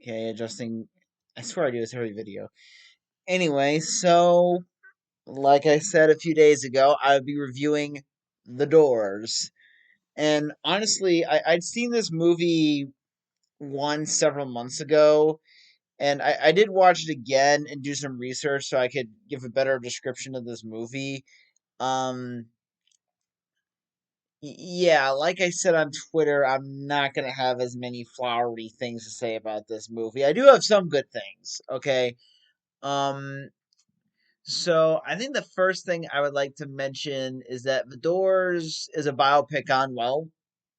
Okay, adjusting. I swear I do this every video. Anyway, so like I said a few days ago, I would be reviewing The Doors. And honestly, I'd seen this movie once several months ago, and I did watch it again and do some research so I could give a better description of this movie. Um, yeah, like I said on Twitter, I'm not gonna have as many flowery things to say about this movie. I do have some good things, okay? Um, So I think the first thing I would like to mention is that The Doors is a biopic on, well,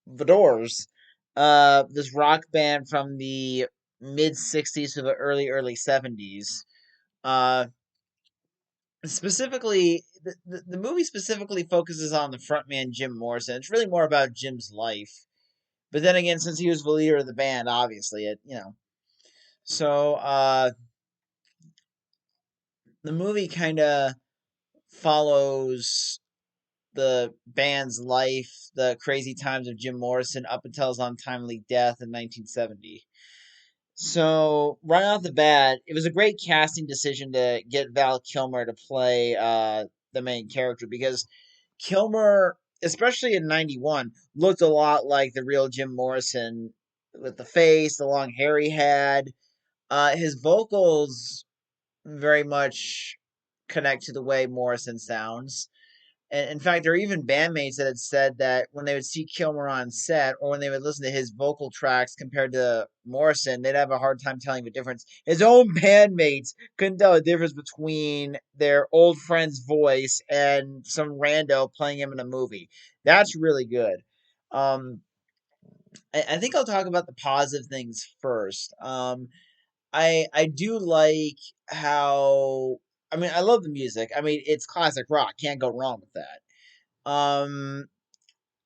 The Doors. This rock band from the mid '60s to the early '70s. Uh, specifically, the movie specifically focuses on the frontman Jim Morrison. It's really more about Jim's life. But then again, since he was the leader of the band, obviously it. So the movie kind of follows the band's life, the crazy times of Jim Morrison up until his untimely death in 1970. So, right off the bat, it was a great casting decision to get Val Kilmer to play the main character because Kilmer, especially in '91, looked a lot like the real Jim Morrison with the face, the long hair he had. His vocals very much connect to the way Morrison sounds. And in fact, there are even bandmates that had said that when they would see Kilmer on set or when they would listen to his vocal tracks compared to Morrison, they'd have a hard time telling the difference. His own bandmates couldn't tell the difference between their old friend's voice and some rando playing him in a movie. That's really good. Um, I think I'll talk about the positive things first. I do like how I love the music. It's classic rock. Can't go wrong with that.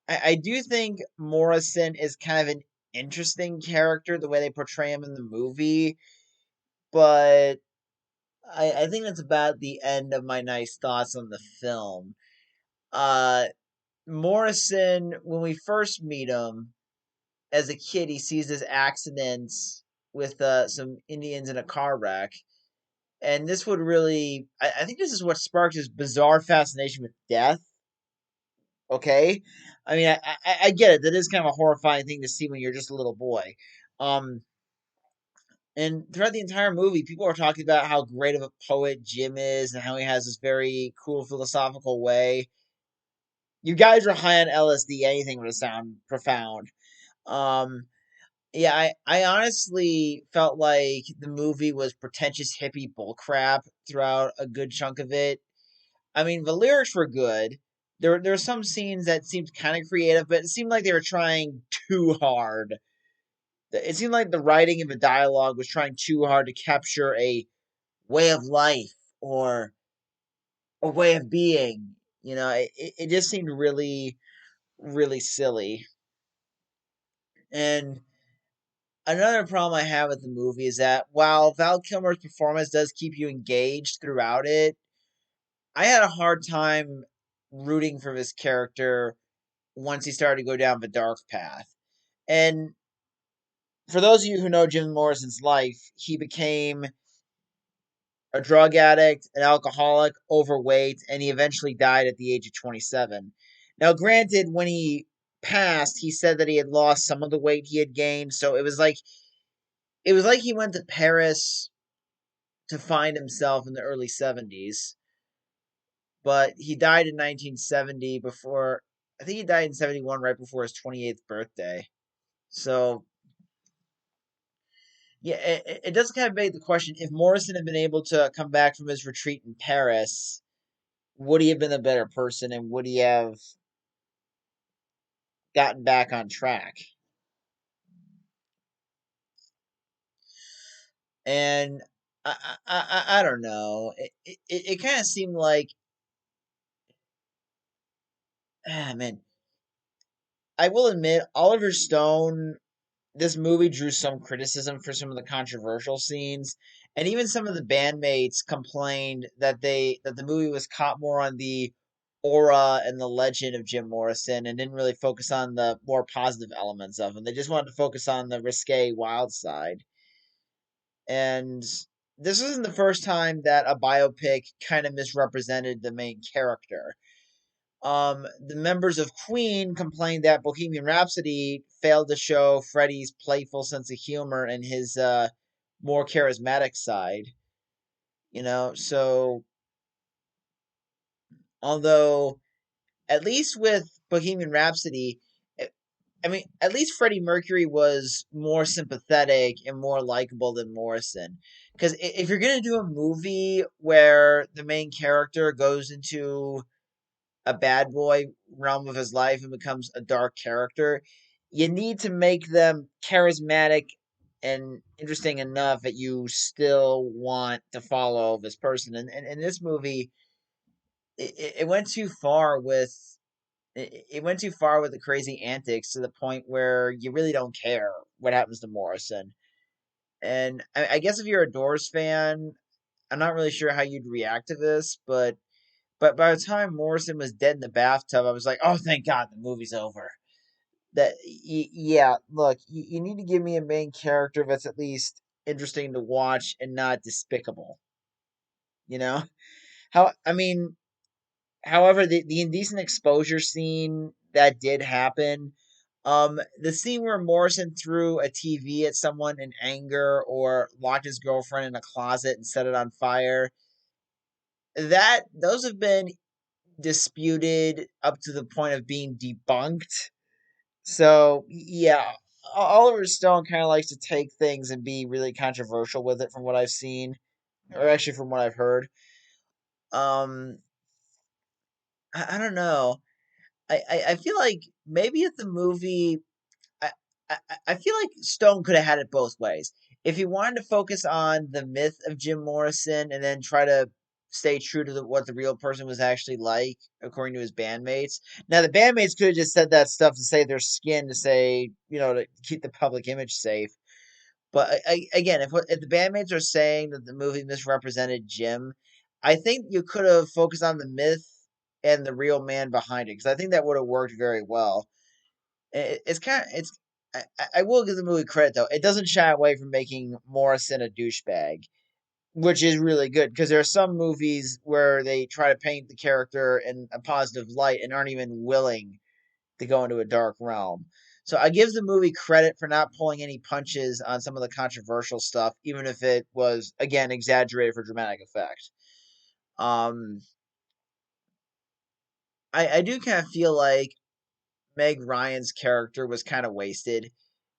I do think Morrison is kind of an interesting character, the way they portray him in the movie, but I think that's about the end of my nice thoughts on the film. Uh, Morrison, when we first meet him as a kid, he sees this accident with some Indians in a car wreck. And this would really, I think this is what sparked his bizarre fascination with death. Okay, I get it. That is kind of a horrifying thing to see when you're just a little boy. Um, and throughout the entire movie, people are talking about how great of a poet Jim is and how he has this very cool philosophical way. You guys are high on LSD. Anything would sound profound. Um, yeah, I honestly felt like the movie was pretentious hippie bullcrap throughout a good chunk of it. The lyrics were good. There were some scenes that seemed kind of creative, but it seemed like they were trying too hard. It seemed like the writing of the dialogue was trying too hard to capture a way of life or a way of being. It just seemed really, really silly. And another problem I have with the movie is that while Val Kilmer's performance does keep you engaged throughout it, I had a hard time rooting for this character once he started to go down the dark path. And for those of you who know Jim Morrison's life, he became a drug addict, an alcoholic, overweight, and he eventually died at the age of 27. Now, granted, when he passed, he said that he had lost some of the weight he had gained, so it was like he went to Paris to find himself in the early 70s, but he died in 1970 before I think he died in 71 right before his 28th birthday. So yeah, it does kind of beg the question: if Morrison had been able to come back from his retreat in Paris, would he have been a better person, and would he have gotten back on track? And I don't know. It kind of seemed like, man. I will admit, Oliver Stone. This movie drew some criticism for some of the controversial scenes, and even some of the bandmates complained that the movie was caught more on the aura and the legend of Jim Morrison and didn't really focus on the more positive elements of him. They just wanted to focus on the risque wild side. And this isn't the first time that a biopic kind of misrepresented the main character. The members of Queen complained that Bohemian Rhapsody failed to show Freddie's playful sense of humor and his more charismatic side. So although at least with Bohemian Rhapsody, eh, I mean, at least Freddie Mercury was more sympathetic and more likable than Morrison. Because if you're gonna do a movie where the main character goes into a bad boy realm of his life and becomes a dark character, you need to make them charismatic and interesting enough that you still want to follow this person. And in this movie, it went too far with it went too far with the crazy antics to the point where you really don't care what happens to Morrison. And I guess if you're a Doors fan, I'm not really sure how you'd react to this, but by the time Morrison was dead in the bathtub, I was like, oh, thank God, the movie's over. Yeah, look, you need to give me a main character that's at least interesting to watch and not despicable. You know how I mean, however, the indecent exposure scene that did happen, the scene where Morrison threw a TV at someone in anger or locked his girlfriend in a closet and set it on fire, that those have been disputed up to the point of being debunked. So yeah, Oliver Stone kind of likes to take things and be really controversial with it, from what I've seen, or actually from what I've heard. Um, I don't know. I feel like maybe if the movie, I, I I feel like Stone could have had it both ways. If he wanted to focus on the myth of Jim Morrison and then try to stay true to what the real person was actually like, according to his bandmates. Now, the bandmates could have just said that stuff to save their skin, to say, to keep the public image safe. But again, if the bandmates are saying that the movie misrepresented Jim, I think you could have focused on the myth and the real man behind it, because I think that would have worked very well. It's kind of it's. I will give the movie credit though; it doesn't shy away from making Morrison a douchebag, which is really good, because there are some movies where they try to paint the character in a positive light and aren't even willing to go into a dark realm. So I give the movie credit for not pulling any punches on some of the controversial stuff, even if it was again exaggerated for dramatic effect. Um, I do kind of feel like Meg Ryan's character was kind of wasted.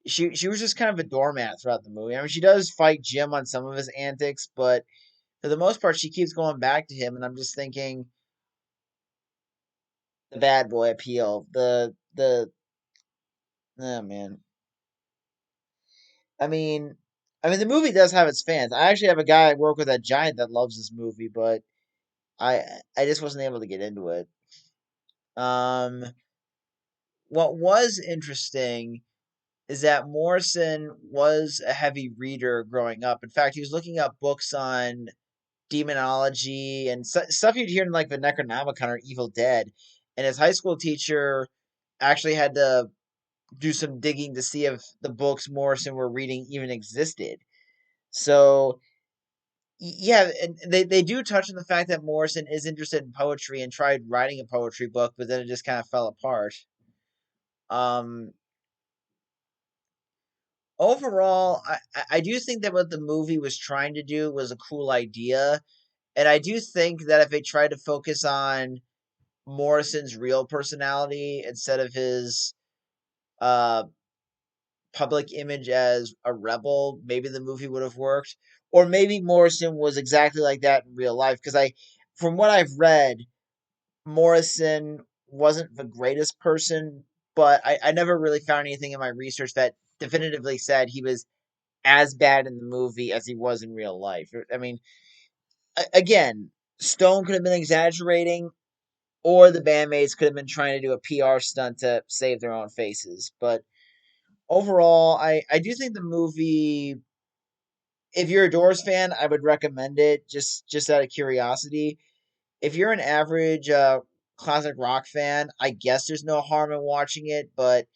She was just kind of a doormat throughout the movie. I mean, she does fight Jim on some of his antics, but for the most part, she keeps going back to him, and I'm just thinking the bad boy appeal. The oh man, I mean, the movie does have its fans. I actually have a guy I work with at Giant that loves this movie, but I I just wasn't able to get into it. Um, what was interesting is that Morrison was a heavy reader growing up. In fact, he was looking up books on demonology and stuff you'd hear in like the Necronomicon or Evil Dead. And his high school teacher actually had to do some digging to see if the books Morrison were reading even existed. So yeah, and they do touch on the fact that Morrison is interested in poetry and tried writing a poetry book, but then it just kind of fell apart. Um, Overall, I do think that what the movie was trying to do was a cool idea, and I do think that if they tried to focus on Morrison's real personality instead of his uh public image as a rebel, maybe the movie would have worked. Or maybe Morrison was exactly like that in real life. Because from what I've read, Morrison wasn't the greatest person, but I never really found anything in my research that definitively said he was as bad in the movie as he was in real life. I mean, again, Stone could have been exaggerating, or the bandmates could have been trying to do a PR stunt to save their own faces. But overall, I do think the movie, if you're a Doors fan, I would recommend it, just out of curiosity. If you're an average classic rock fan, I guess there's no harm in watching it, but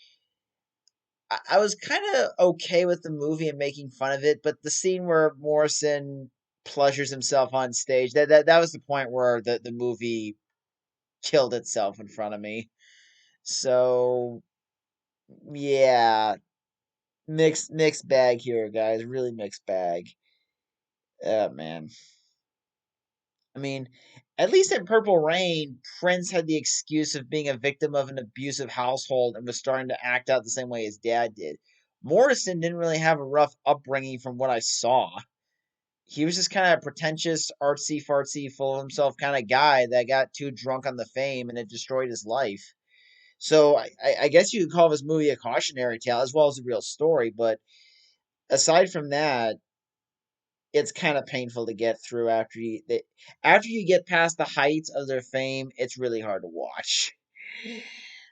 I was kind of okay with the movie and making fun of it, but the scene where Morrison pleasures himself on stage, that was the point where the movie killed itself in front of me. So yeah, mixed bag here, guys. Really mixed bag. Oh man. I mean, at least in Purple Rain, Prince had the excuse of being a victim of an abusive household and was starting to act out the same way his dad did. Morrison didn't really have a rough upbringing from what I saw. He was just kind of a pretentious, artsy fartsy, full of himself kind of guy that got too drunk on the fame and it destroyed his life. So I guess you could call this movie a cautionary tale as well as a real story, but aside from that, it's kind of painful to get through after you get past the heights of their fame. It's really hard to watch.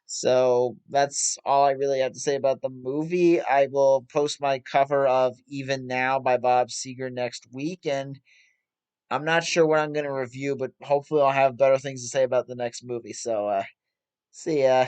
So that's all I really have to say about the movie. I will post my cover of Even Now by Bob Seger next week, and I'm not sure what I'm going to review, but hopefully I'll have better things to say about the next movie. So see ya.